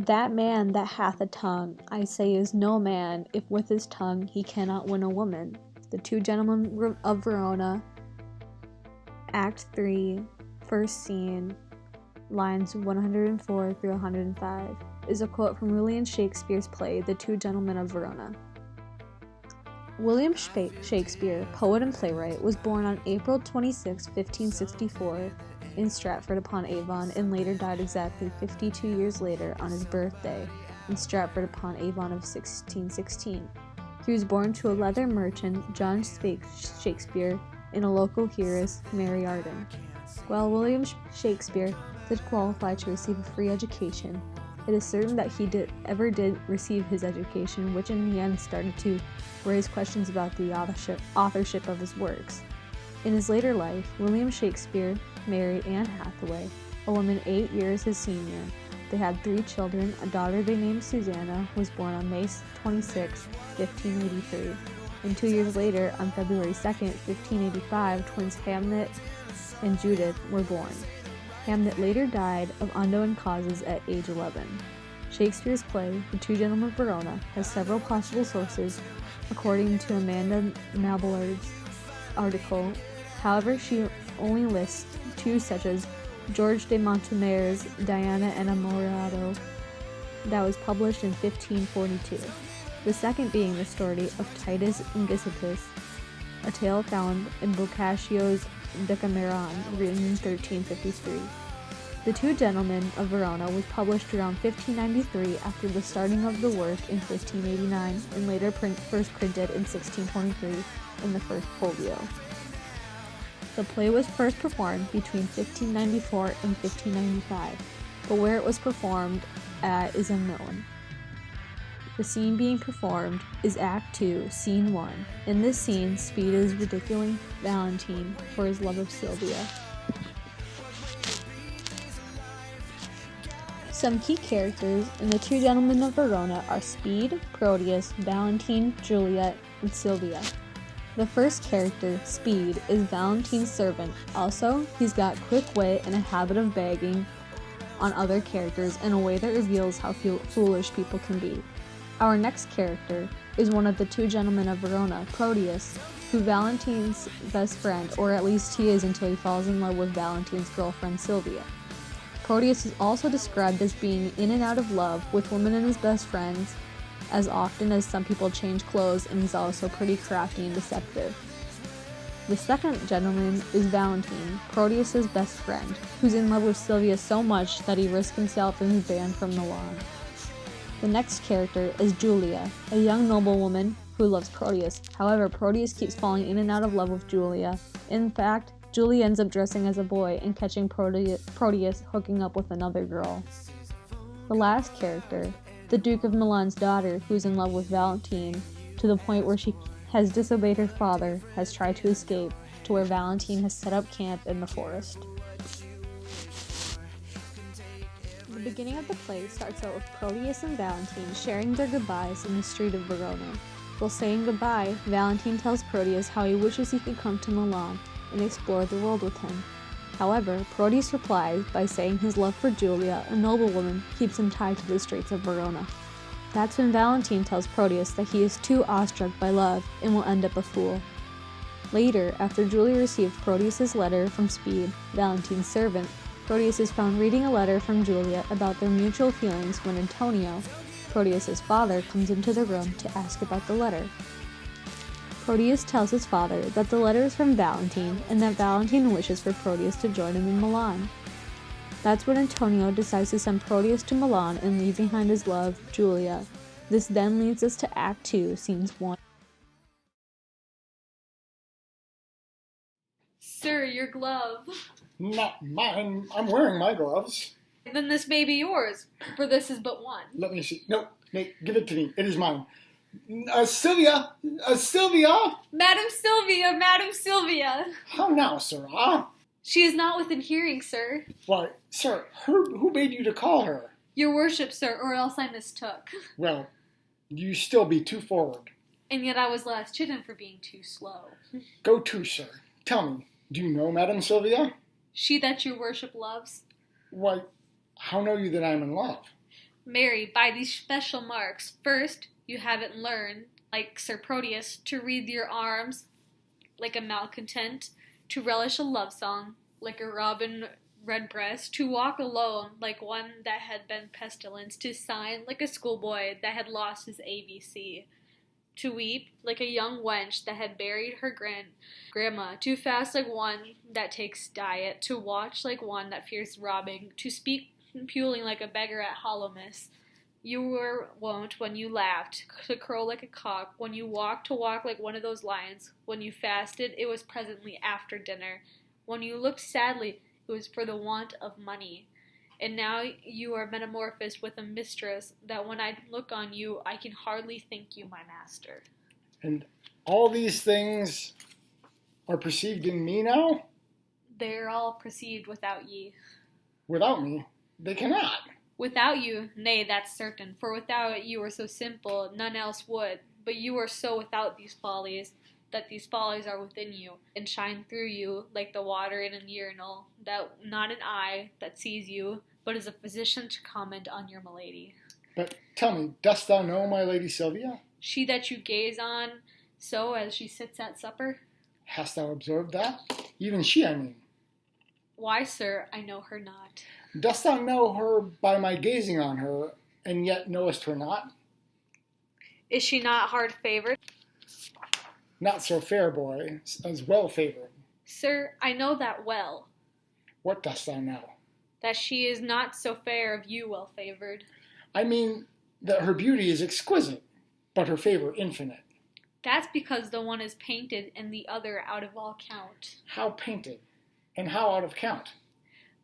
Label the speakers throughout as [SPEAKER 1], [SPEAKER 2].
[SPEAKER 1] That man that hath a tongue, I say, is no man, if with his tongue he cannot win a woman. The Two Gentlemen of Verona, Act 3, first scene, lines 104 through 105, is a quote from William Shakespeare's play, The Two Gentlemen of Verona. William Shakespeare, poet and playwright, was born on April 26, 1564, in Stratford-upon-Avon, and later died exactly 52 years later on his birthday in Stratford-upon-Avon of 1616. He was born to a leather merchant, John Shakespeare, and a local heiress, Mary Arden. While William Shakespeare did qualify to receive a free education, it is certain that he ever did receive his education, which in the end started to raise questions about the authorship of his works. In his later life, William Shakespeare married Anne Hathaway, a woman 8 years his senior. They had 3 children. A daughter they named Susanna was born on May 26, 1583. And 2 years later, on February 2, 1585, twins Hamnet and Judith were born. Hamnet later died of unknown causes at age 11. Shakespeare's play, The Two Gentlemen of Verona, has several possible sources, according to Amanda Mabillard's article. However, she only lists 2, such as George de Montemayor's Diana Enamorado, that was published in 1542. The second being the story of Titus and Gisippus, a tale found in Boccaccio's Decameron, written in 1353. The Two Gentlemen of Verona was published around 1593 after the starting of the work in 1589, and later first printed in 1623 in the first folio. The play was first performed between 1594 and 1595, but where it was performed at is unknown. The scene being performed is Act 2, Scene 1. In this scene, Speed is ridiculing Valentine for his love of Sylvia. Some key characters in The Two Gentlemen of Verona are Speed, Proteus, Valentine, Juliet, and Sylvia. The first character, Speed, is Valentine's servant. Also, he's got quick wit and a habit of bagging on other characters in a way that reveals how foolish people can be. Our next character is one of the Two Gentlemen of Verona, Proteus, who Valentine's best friend, or at least he is until he falls in love with Valentine's girlfriend Sylvia. Proteus is also described as being in and out of love with women and his best friends, as often as some people change clothes, and he's also pretty crafty and deceptive. The second gentleman is Valentine, Proteus's best friend, who's in love with Sylvia so much that he risks himself and is banned from the lawn. The next character is Julia, a young noblewoman who loves Proteus. However, Proteus keeps falling in and out of love with Julia. In fact, Julia ends up dressing as a boy and catching Proteus hooking up with another girl. The last character, the Duke of Milan's daughter, who's in love with Valentine to the point where she has disobeyed her father, has tried to escape to where Valentine has set up camp in the forest. The beginning of the play starts out with Proteus and Valentine sharing their goodbyes in the street of Verona. While saying goodbye, Valentine tells Proteus how he wishes he could come to Milan and explore the world with him. However, Proteus replies by saying his love for Julia, a noblewoman, keeps him tied to the streets of Verona. That's when Valentine tells Proteus that he is too awestruck by love and will end up a fool. Later, after Julia received Proteus's letter from Speed, Valentine's servant, Proteus is found reading a letter from Julia about their mutual feelings when Antonio, Proteus's father, comes into the room to ask about the letter. Proteus tells his father that the letter is from Valentine and that Valentine wishes for Proteus to join him in Milan. That's when Antonio decides to send Proteus to Milan and leave behind his love, Julia. This then leads us to Act 2, Scenes 1.
[SPEAKER 2] Sir, your glove.
[SPEAKER 3] Not mine. I'm wearing my gloves.
[SPEAKER 2] Then this may be yours, for this is but one.
[SPEAKER 3] Let me see. No, Nate, give it to me. It is mine. Sylvia! Sylvia!
[SPEAKER 2] Madam Sylvia! Madam Sylvia!
[SPEAKER 3] How now, sirrah?
[SPEAKER 2] She is not within hearing, sir.
[SPEAKER 3] Why, sir, who bade you to call her?
[SPEAKER 2] Your worship, sir, or else I mistook.
[SPEAKER 3] Well, you still be too forward.
[SPEAKER 2] And yet I was last chidden for being too slow.
[SPEAKER 3] Go to, sir. Tell me, do you know Madam Sylvia?
[SPEAKER 2] She that your worship loves?
[SPEAKER 3] Why, how know you that I am in love?
[SPEAKER 2] Mary, by these special marks, first, you haven't learned, like Sir Proteus, to wreathe your arms like a malcontent, to relish a love song like a robin redbreast, to walk alone like one that had been pestilence, to sign like a schoolboy that had lost his ABC, to weep like a young wench that had buried her grandma, to fast like one that takes diet, to watch like one that fears robbing, to speak puling like a beggar at Hollowmas. You were wont when you laughed to crow like a cock, when you walked to walk like one of those lions, when you fasted it was presently after dinner, when you looked sadly it was for the want of money. And now you are metamorphosed with a mistress that when I look on you, I can hardly think you my master.
[SPEAKER 3] And all these things are perceived in me now?
[SPEAKER 2] They're all perceived without ye.
[SPEAKER 3] Without me, they cannot.
[SPEAKER 2] Without you, nay, that's certain, for without you are so simple, none else would. But you are so without these follies, that these follies are within you, and shine through you like the water in an urinal, that not an eye that sees you, but is a physician to comment on your malady.
[SPEAKER 3] But tell me, dost thou know my lady Sylvia?
[SPEAKER 2] She that you gaze on so as she sits at supper?
[SPEAKER 3] Hast thou observed that? Even she, I mean.
[SPEAKER 2] Why, sir, I know her not.
[SPEAKER 3] Dost thou know her by my gazing on her, and yet knowest her not?
[SPEAKER 2] Is she not hard favored?
[SPEAKER 3] Not so fair, boy, as well favored.
[SPEAKER 2] Sir, I know that well,
[SPEAKER 3] What dost thou know?
[SPEAKER 2] that she is not so fair of you well favored.
[SPEAKER 3] I mean that her beauty is exquisite, but her favor infinite.
[SPEAKER 2] That's because the one is painted and the other out of all count.
[SPEAKER 3] How painted, and how out of count?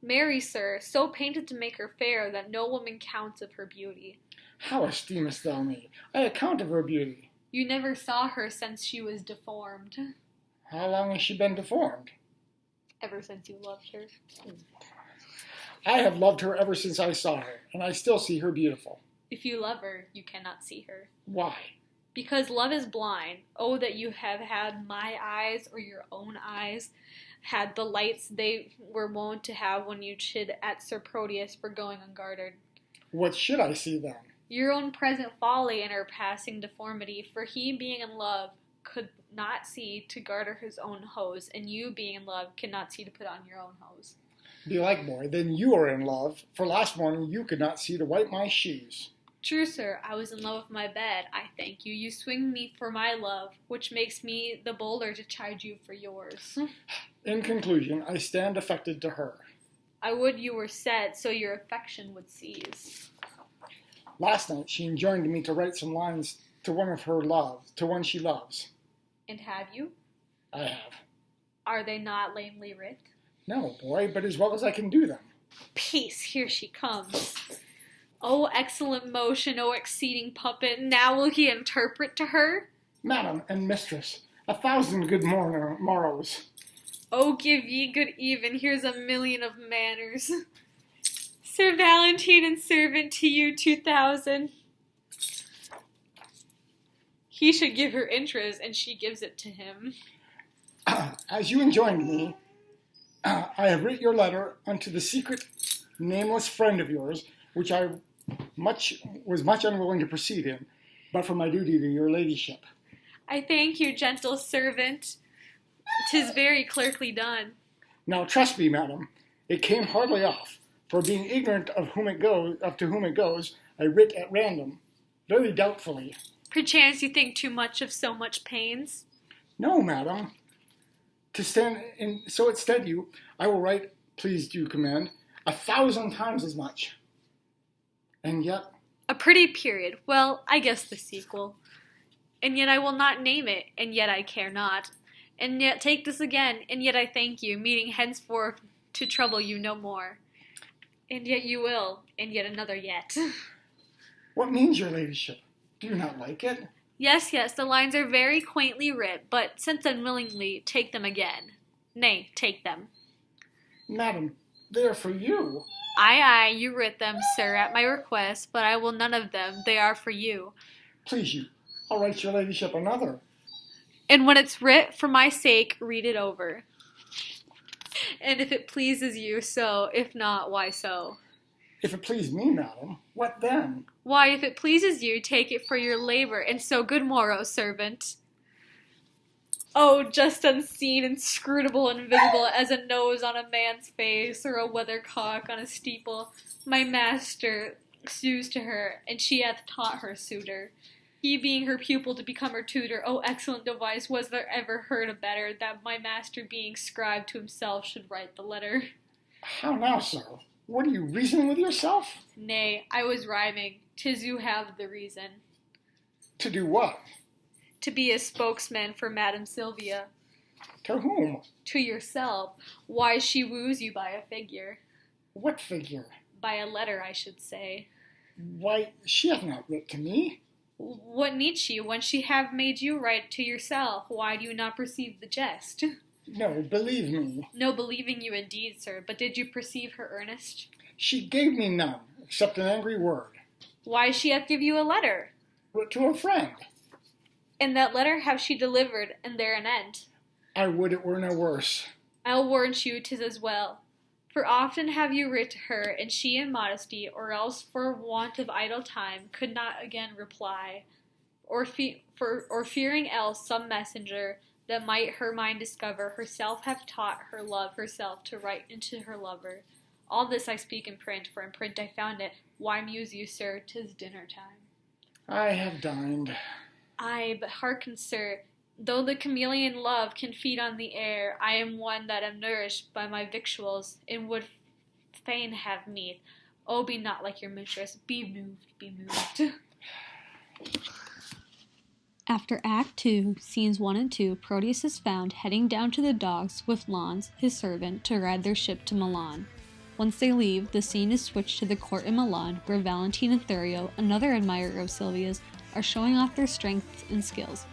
[SPEAKER 2] Mary, sir, so painted to make her fair that no woman counts of her beauty.
[SPEAKER 3] How esteemest thou me? I account of her beauty.
[SPEAKER 2] You never saw her since she was deformed.
[SPEAKER 3] How long has she been deformed?
[SPEAKER 2] Ever since you loved her.
[SPEAKER 3] I have loved her ever since I saw her, and I still see her beautiful.
[SPEAKER 2] If you love her, you cannot see her.
[SPEAKER 3] Why?
[SPEAKER 2] Because love is blind. Oh, that you have had my eyes or your own eyes, had the lights they were wont to have when you chid at Sir Proteus for going unguarded.
[SPEAKER 3] What should I see then?
[SPEAKER 2] Your own present folly and her passing deformity, for he being in love could not see to garter his own hose, and you being in love cannot see to put on your own hose.
[SPEAKER 3] Belike, boy, then you are in love, for last morning you could not see to wipe my shoes.
[SPEAKER 2] True, sir, I was in love with my bed, I thank you. You swing me for my love, which makes me the bolder to chide you for yours.
[SPEAKER 3] In conclusion, I stand affected to her.
[SPEAKER 2] I would you were set, so your affection would cease.
[SPEAKER 3] Last night she enjoined me to write some lines to one of her loves, to one she loves.
[SPEAKER 2] And have you?
[SPEAKER 3] I have.
[SPEAKER 2] Are they not lamely writ?
[SPEAKER 3] No, boy, but as well as I can do them.
[SPEAKER 2] Peace, here she comes. O excellent motion, O exceeding puppet, now will he interpret to her?
[SPEAKER 3] Madam and mistress, 1,000 good morrows.
[SPEAKER 2] Oh, give ye good even, here's a million of manners. Sir Valentine and servant to you 2,000. He should give her interest, and she gives it to him.
[SPEAKER 3] As you enjoined me, I have writ your letter unto the secret, nameless friend of yours, which I was much unwilling to proceed in, but for my duty to your ladyship.
[SPEAKER 2] I thank you, gentle servant. 'Tis very clerkly done.
[SPEAKER 3] Now trust me, madam, it came hardly off, for being ignorant of to whom it goes, I writ at random, very doubtfully.
[SPEAKER 2] Perchance you think too much of so much pains.
[SPEAKER 3] No, madam. To stand in so it stead you, I will write, please do command, 1,000 times as much. And yet...
[SPEAKER 2] A pretty period. Well, I guess the sequel. And yet I will not name it, and yet I care not. And yet take this again, and yet I thank you, meaning henceforth to trouble you no more. And yet you will, and yet another yet.
[SPEAKER 3] What means your ladyship? Do you not like it?
[SPEAKER 2] Yes, the lines are very quaintly writ, but since unwillingly, take them again. Nay, take them.
[SPEAKER 3] Madam, they are for you.
[SPEAKER 2] Aye, you writ them, sir, at my request, but I will none of them, they are for you.
[SPEAKER 3] Please you, I'll write your ladyship another.
[SPEAKER 2] And when it's writ, for my sake, read it over. And if it pleases you, so, if not, why so?
[SPEAKER 3] If it please me, madam, what then?
[SPEAKER 2] Why, if it pleases you, take it for your labor, and so good morrow, servant. Oh, just unseen, inscrutable, invisible as a nose on a man's face, or a weathercock on a steeple, my master sues to her, and she hath taught her suitor. He being her pupil to become her tutor, oh, excellent device, was there ever heard a better, that my master being scribe to himself should write the letter?
[SPEAKER 3] How now, sir? What are you reasoning with yourself?
[SPEAKER 2] Nay, I was rhyming. 'Tis you have the reason.
[SPEAKER 3] To do what?
[SPEAKER 2] To be a spokesman for Madam Sylvia.
[SPEAKER 3] To whom?
[SPEAKER 2] To yourself. Why, she woos you by a figure.
[SPEAKER 3] What figure?
[SPEAKER 2] By a letter, I should say.
[SPEAKER 3] Why, she hath not writ to me.
[SPEAKER 2] What need she, when she have made you write to yourself? Why do you not perceive the jest?
[SPEAKER 3] No, believe me.
[SPEAKER 2] No believing you indeed, sir, but did you perceive her earnest?
[SPEAKER 3] She gave me none, except an angry word.
[SPEAKER 2] Why, she hath give you a letter.
[SPEAKER 3] Writ to a friend.
[SPEAKER 2] And that letter have she delivered, and there an end.
[SPEAKER 3] I would it were no worse.
[SPEAKER 2] I'll warrant you 'tis as well. For often have you writ to her, and she in modesty, or else for want of idle time, could not again reply, or fearing else some messenger that might her mind discover, herself have taught her love herself to write into her lover. All this I speak in print, for in print I found it. Why muse you, sir? 'Tis dinner time.
[SPEAKER 3] I have dined.
[SPEAKER 2] Ay, but hearken, sir. Though the chameleon love can feed on the air, I am one that am nourished by my victuals, and would fain have meat. Oh, be not like your mistress. Be moved, be moved.
[SPEAKER 1] After Act 2, Scenes 1 and 2, Proteus is found heading down to the docks with Launce, his servant, to ride their ship to Milan. Once they leave, the scene is switched to the court in Milan, where Valentine and Thurio, another admirer of Silvia's, are showing off their strengths and skills.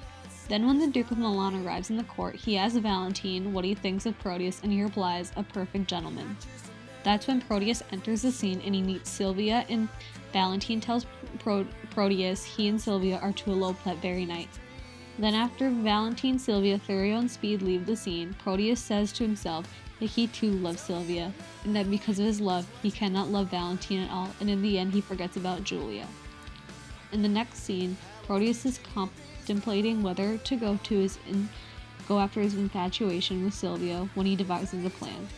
[SPEAKER 1] Then when the Duke of Milan arrives in the court, he asks Valentine what he thinks of Proteus, and he replies, a perfect gentleman. That's when Proteus enters the scene and he meets Silvia, and Valentine tells Proteus he and Silvia are to elope that very night. Then after Valentine, Silvia, Thurio, and Speed leave the scene, Proteus says to himself that he too loves Silvia, and that because of his love, he cannot love Valentine at all, and in the end he forgets about Julia. In the next scene, Proteus is contemplating whether to go after his infatuation with Silvia when he devises a plan.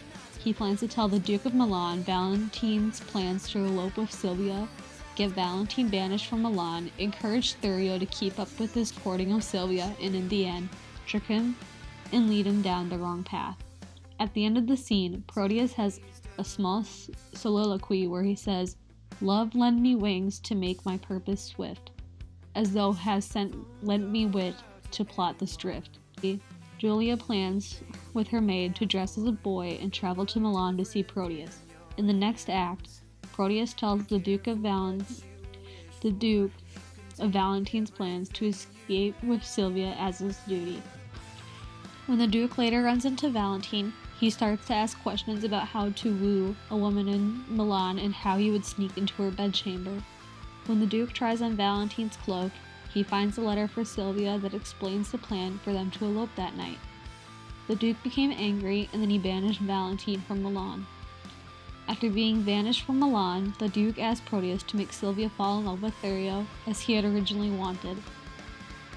[SPEAKER 1] He plans to tell the Duke of Milan Valentine's plans to elope with Silvia, get Valentine banished from Milan, encourage Thurio to keep up with his courting of Silvia, and in the end, trick him and lead him down the wrong path. At the end of the scene, Proteus has a small soliloquy where he says, "Love lend me wings to make my purpose swift, as thou hast lent me wit to plot this drift." Julia plans with her maid to dress as a boy and travel to Milan to see Proteus. In the next act, Proteus tells the Duke of Valentine's plans to escape with Silvia as his duty. When the Duke later runs into Valentine, he starts to ask questions about how to woo a woman in Milan and how he would sneak into her bedchamber. When the Duke tries on Valentine's cloak, he finds a letter for Silvia that explains the plan for them to elope that night. The Duke became angry, and then he banished Valentine from Milan. After being banished from Milan, the Duke asked Proteus to make Silvia fall in love with Thurio, as he had originally wanted.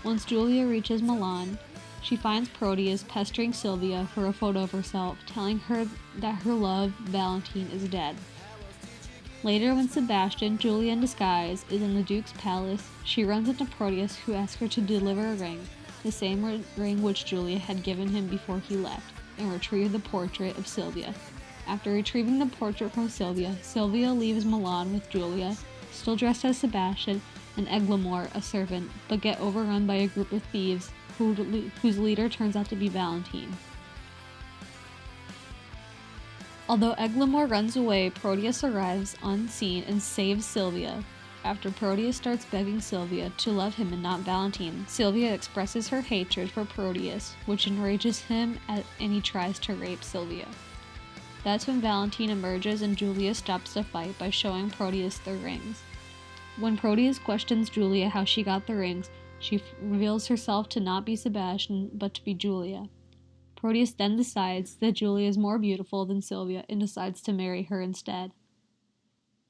[SPEAKER 1] Once Julia reaches Milan, she finds Proteus pestering Silvia for a photo of herself, telling her that her love, Valentine, is dead. Later, when Sebastian, Julia in disguise, is in the Duke's palace, she runs into Proteus, who asks her to deliver a ring, the same ring which Julia had given him before he left, and retrieve the portrait of Silvia. After retrieving the portrait from Silvia, Silvia leaves Milan with Julia, still dressed as Sebastian, and Eglamour, a servant, but get overrun by a group of thieves, whose leader turns out to be Valentine. Although Eglamour runs away, Proteus arrives on scene and saves Silvia. After Proteus starts begging Silvia to love him and not Valentine, Silvia expresses her hatred for Proteus, which enrages him and he tries to rape Silvia. That's when Valentine emerges and Julia stops the fight by showing Proteus the rings. When Proteus questions Julia how she got the rings, she reveals herself to not be Sebastian, but to be Julia. Proteus then decides that Julia is more beautiful than Silvia and decides to marry her instead.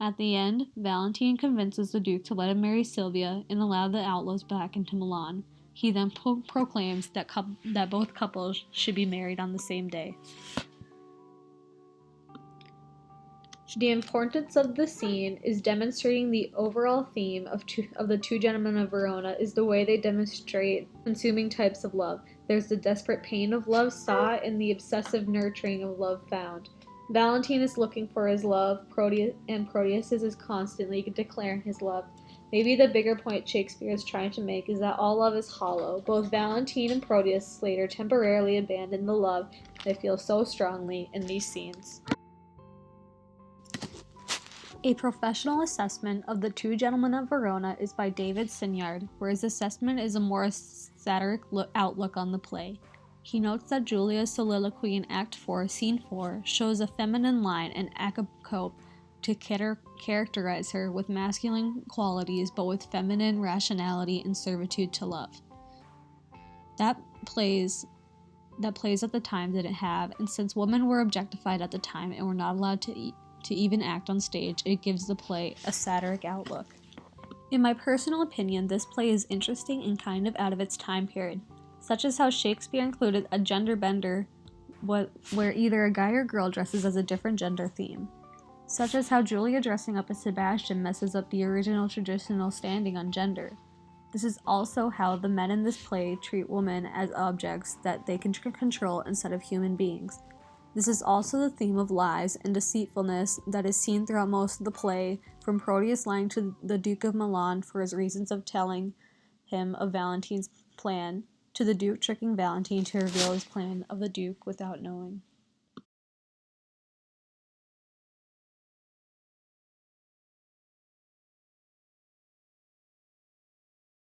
[SPEAKER 1] At the end, Valentine convinces the Duke to let him marry Sylvia and allow the outlaws back into Milan. He then proclaims that both couples should be married on the same day. The importance of the scene is demonstrating the overall theme of the Two Gentlemen of Verona is the way they demonstrate consuming types of love. There's the desperate pain of love sought and the obsessive nurturing of love found. Valentine is looking for his love, Proteus is constantly declaring his love. Maybe the bigger point Shakespeare is trying to make is that all love is hollow. Both Valentine and Proteus later temporarily abandon the love they feel so strongly in these scenes. A professional assessment of the Two Gentlemen of Verona is by David Sinyard, where his assessment is a more satiric outlook on the play. He notes that Julia's soliloquy in Act 4, Scene 4, shows a feminine line and acope to characterize her with masculine qualities but with feminine rationality and servitude to love. That plays at the time didn't have, and since women were objectified at the time and were not allowed to even act on stage, it gives the play a satiric outlook. In my personal opinion, this play is interesting and kind of out of its time period, such as how Shakespeare included a gender bender where either a guy or girl dresses as a different gender theme, such as how Julia dressing up as Sebastian messes up the original traditional standing on gender. This is also how the men in this play treat women as objects that they can control instead of human beings. This is also the theme of lies and deceitfulness that is seen throughout most of the play, from Proteus lying to the Duke of Milan for his reasons of telling him of Valentine's plan, to the Duke tricking Valentine to reveal his plan of the Duke without knowing.